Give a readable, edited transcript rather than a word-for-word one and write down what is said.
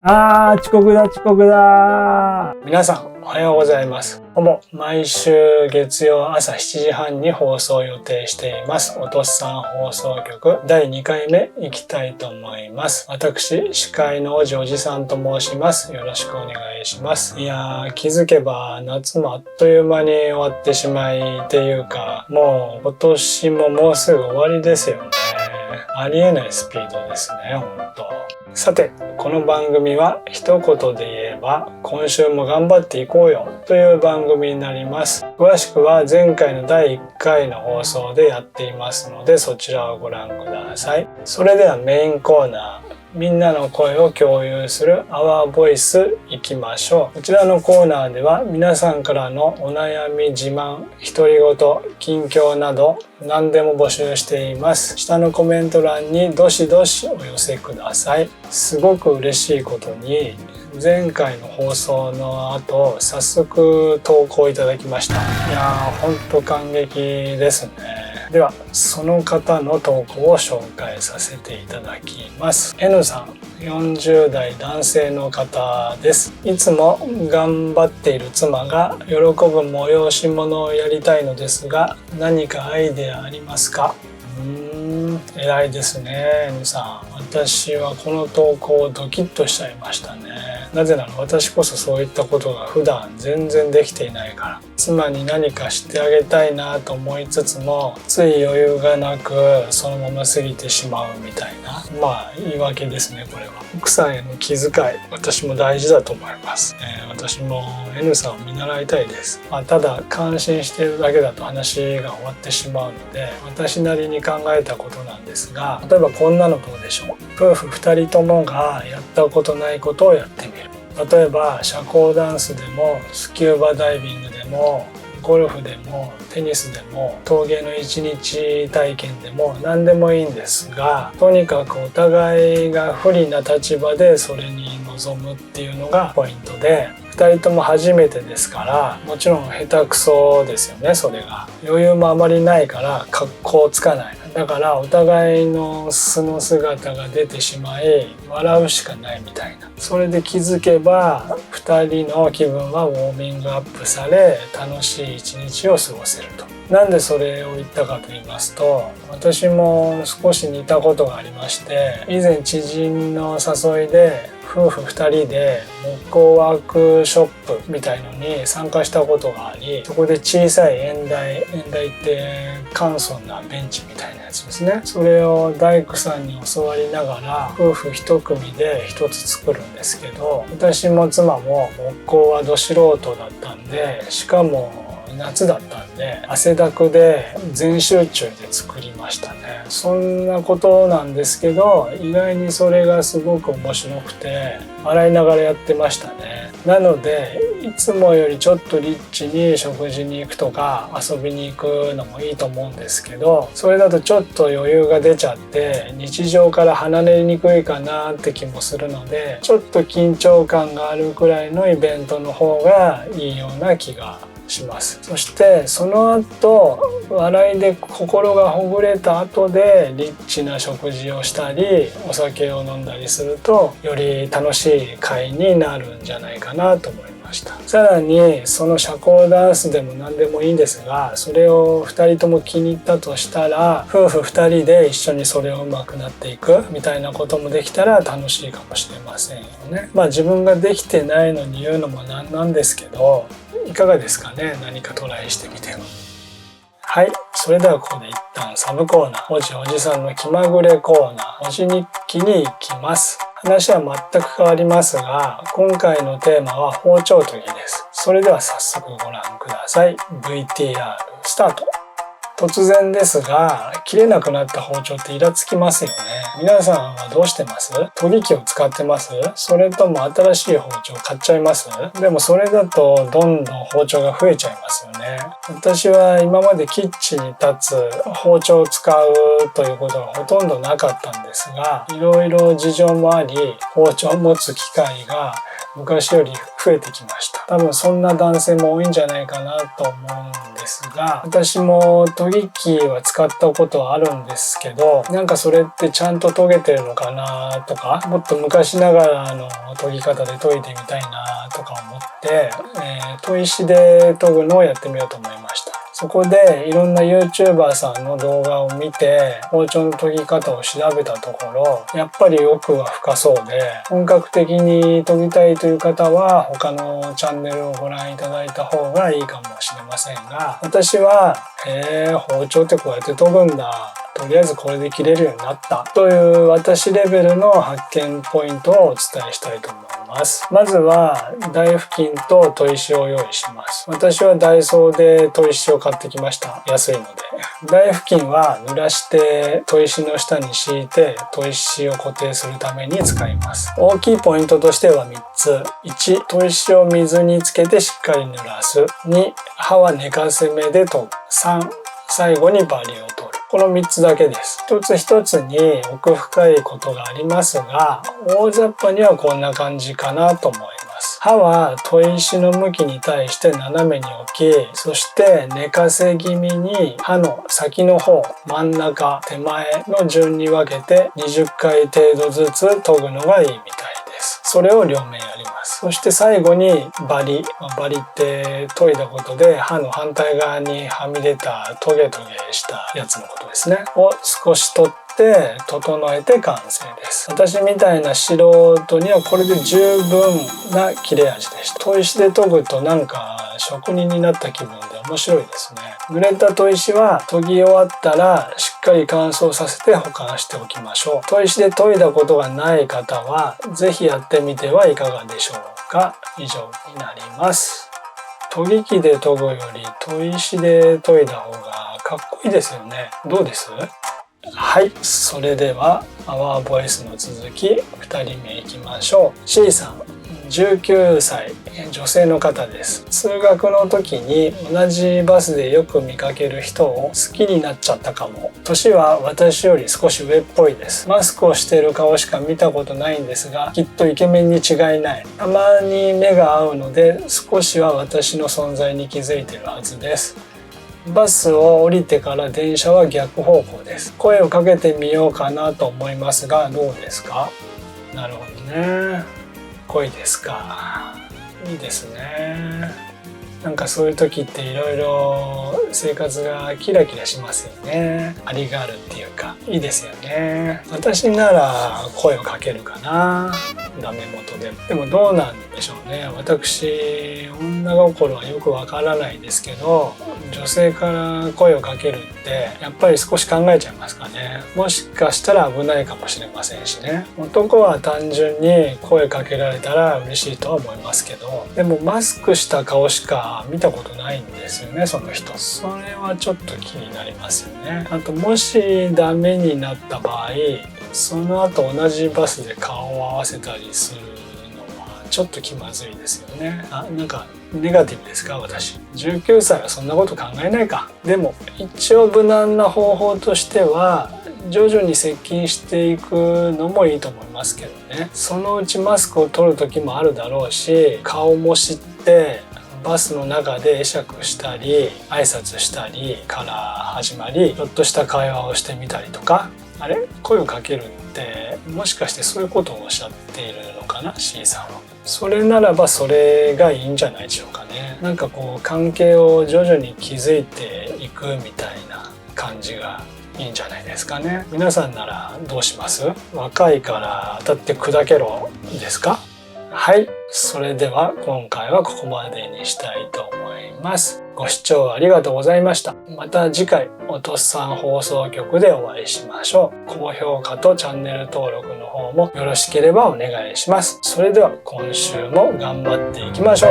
遅刻だ遅刻だ。皆さんおはようございます。ほぼ毎週月曜朝7時半に放送を予定していますおとっさん放送局第2回目いきたいと思います。私司会のおじさんと申します。よろしくお願いします。いやー、気づけば夏もあっという間に終わってしまいっていうか、もう今年ももうすぐ終わりですよね。ありえないスピードですね、ほんと。さて、この番組は一言で言えば今週も頑張っていこうよという番組になります。詳しくは前回の第1回の放送でやっていますので、そちらをご覧ください。それではメインコーナー、みんなの声を共有する Our Voice 行きましょう。こちらのコーナーでは皆さんからのお悩み、自慢、独り言、近況など何でも募集しています。下のコメント欄にどしどしお寄せください。すごく嬉しいことに前回の放送の後早速投稿いただきました。いやー、ほんと感激ですね。ではその方の投稿を紹介させていただきます。 N さん、40代男性の方です。いつも頑張っている妻が喜ぶ催し物をやりたいのですが、何かアイデアありますか？偉いですね、N さん。私はこの投稿をドキッとしちゃいましたね。なぜなら私こそそういったことが普段全然できていないから。妻に何かしてあげたいなと思いつつも、つい余裕がなくそのまま過ぎてしまうみたいな、言い訳ですね。これは奥さんへの気遣い、私も大事だと思います。私も N さんを見習いたいです。ただ感心しているだけだと話が終わってしまうので、私なりに考えたことなんですが、例えばこんなのどうでしょう。夫婦2人ともがやったことないことをやってみる。例えば社交ダンスでもスキューバダイビングでもゴルフでもテニスでも陶芸の一日体験でも何でもいいんですが、とにかくお互いが不利な立場でそれに臨むっていうのがポイントで、2人とも初めてですから、もちろん下手くそですよね。それが余裕もあまりないから格好つかない。だからお互いの素の姿が出てしまい笑うしかないみたいな。それで気づけば2人の気分はウォーミングアップされ、楽しい一日を過ごせると。なんでそれを言ったかと言いますと、私も少し似たことがありまして、以前知人の誘いで夫婦2人で木工ワークショップみたいのに参加したことがあり、そこで小さい縁台って簡素なベンチみたいなやつですね。それを大工さんに教わりながら夫婦1組で1つ作るんですけど、私も妻も木工はど素人だったんで、しかも夏だったんで汗だくで全集中で作りましたね。そんなことなんですけど、意外にそれがすごく面白くて笑いながらやってましたね。なのでいつもよりちょっとリッチに食事に行くとか遊びに行くのもいいと思うんですけど、それだとちょっと余裕が出ちゃって日常から離れにくいかなって気もするので、ちょっと緊張感があるくらいのイベントの方がいいような気がします。そしてその後笑いで心がほぐれた後でリッチな食事をしたりお酒を飲んだりすると、より楽しい会になるんじゃないかなと思いました。さらにその社交ダンスでも何でもいいんですが、それを2人とも気に入ったとしたら、夫婦2人で一緒にそれを上手くなっていくみたいなこともできたら楽しいかもしれませんよね。自分ができてないのに言うのもなんですけど、いかがですかね。何かトライしてみても。はい、それではここで一旦サブコーナー、おじさんの気まぐれコーナー、おじ日記に行きます。話は全く変わりますが、今回のテーマは包丁研ぎです。それでは早速ご覧ください。 VTR スタート。突然ですが、切れなくなった包丁ってイラつきますよね。皆さんはどうしてます？研ぎ器を使ってます？それとも新しい包丁買っちゃいます？でもそれだとどんどん包丁が増えちゃいますよね。私は今までキッチンに立つ包丁を使うということがほとんどなかったんですが、いろいろ事情もあり包丁を持つ機会が昔より増えてきました。多分そんな男性も多いんじゃないかなと思うんですが、私も研ぎ機は使ったことはあるんですけど、なんかそれってちゃんと研げてるのかなとか、もっと昔ながらの研ぎ方で研いでみたいなとか思って、砥石で研ぐのをやってみようと思いました。そこでいろんな YouTuber さんの動画を見て包丁の研ぎ方を調べたところ、やっぱり奥が深そうで、本格的に研ぎたいという方は他のチャンネルをご覧いただいた方がいいかもしれませんが、私は包丁ってこうやって研ぐんだ、とりあえずこれで切れるようになったという私レベルの発見ポイントをお伝えしたいと思います。まずは台布巾と砥石を用意します。私はダイソーで砥石を買ってきました。安いので。台布巾は濡らして砥石の下に敷いて砥石を固定するために使います。大きいポイントとしては3つ。1、砥石を水につけてしっかり濡らす。2、刃は寝かせ目で研ぐ。3、最後にバリを取る。この3つだけです。一つ一つに奥深いことがありますが、大雑把にはこんな感じかなと思います。刃は砥石の向きに対して斜めに置き、そして寝かせ気味に刃の先の方、真ん中、手前の順に分けて20回程度ずつ研ぐのがいいみたいです。それを両面やります。そして最後にバリ。バリって研いだことで刃の反対側にはみ出たトゲトゲしたやつのことですね。を少し取って整えて完成です。私みたいな素人にはこれで十分な切れ味でした。砥石で研ぐとなんか職人になった気分で面白いですね。濡れた砥石は研ぎ終わったらしっかり乾燥させて保管しておきましょう。砥石で研いだことがない方はぜひやってみてはいかがでしょうか。以上になります。研ぎ機で研ぐより砥石で研いだ方がかっこいいですよね。どうです？はい、それではアワーボイスの続き2人目いきましょう。 C さん、19歳、女性の方です。通学の時に同じバスでよく見かける人を好きになっちゃったかも。年は私より少し上っぽいです。マスクをしている顔しか見たことないんですが、きっとイケメンに違いない。たまに目が合うので少しは私の存在に気づいているはずです。バスを降りてから電車は逆方向です。声をかけてみようかなと思いますが、どうですか？なるほどね。恋ですか。いいですね。なんかそういう時っていろいろ生活がキラキラしますよね。ありがあるっていうか、いいですよね。私なら声をかけるかな。ダメ元で。でもどうなんでしょうね。私、女心はよくわからないですけど、女性から声をかけるってやっぱり少し考えちゃいますかね。もしかしたら危ないかもしれませんしね。男は単純に声かけられたら嬉しいとは思いますけど、でもマスクした顔しか見たことないんですよね、その人。それはちょっと気になりますよね。あと、もしダメになった場合、その後同じバスで顔を合わせたりするのはちょっと気まずいですよね。なんかネガティブですか？私19歳はそんなこと考えないか。でも一応無難な方法としては徐々に接近していくのもいいと思いますけどね。そのうちマスクを取る時もあるだろうし、顔も知ってバスの中で会釈したり挨拶したりから始まり、ちょっとした会話をしてみたりとか、あれ、声をかけるってもしかしてそういうことをおっしゃっているのかな、 C さんは。それならばそれがいいんじゃないでしょうかね。なんかこう関係を徐々に築いていくみたいな感じがいいんじゃないですかね。皆さんならどうします？若いから当たって砕けろですか？はい、それでは今回はここまでにしたいと思います。ご視聴ありがとうございました。また次回おとっさん放送局でお会いしましょう。高評価とチャンネル登録の方もよろしければお願いします。それでは今週も頑張っていきましょう。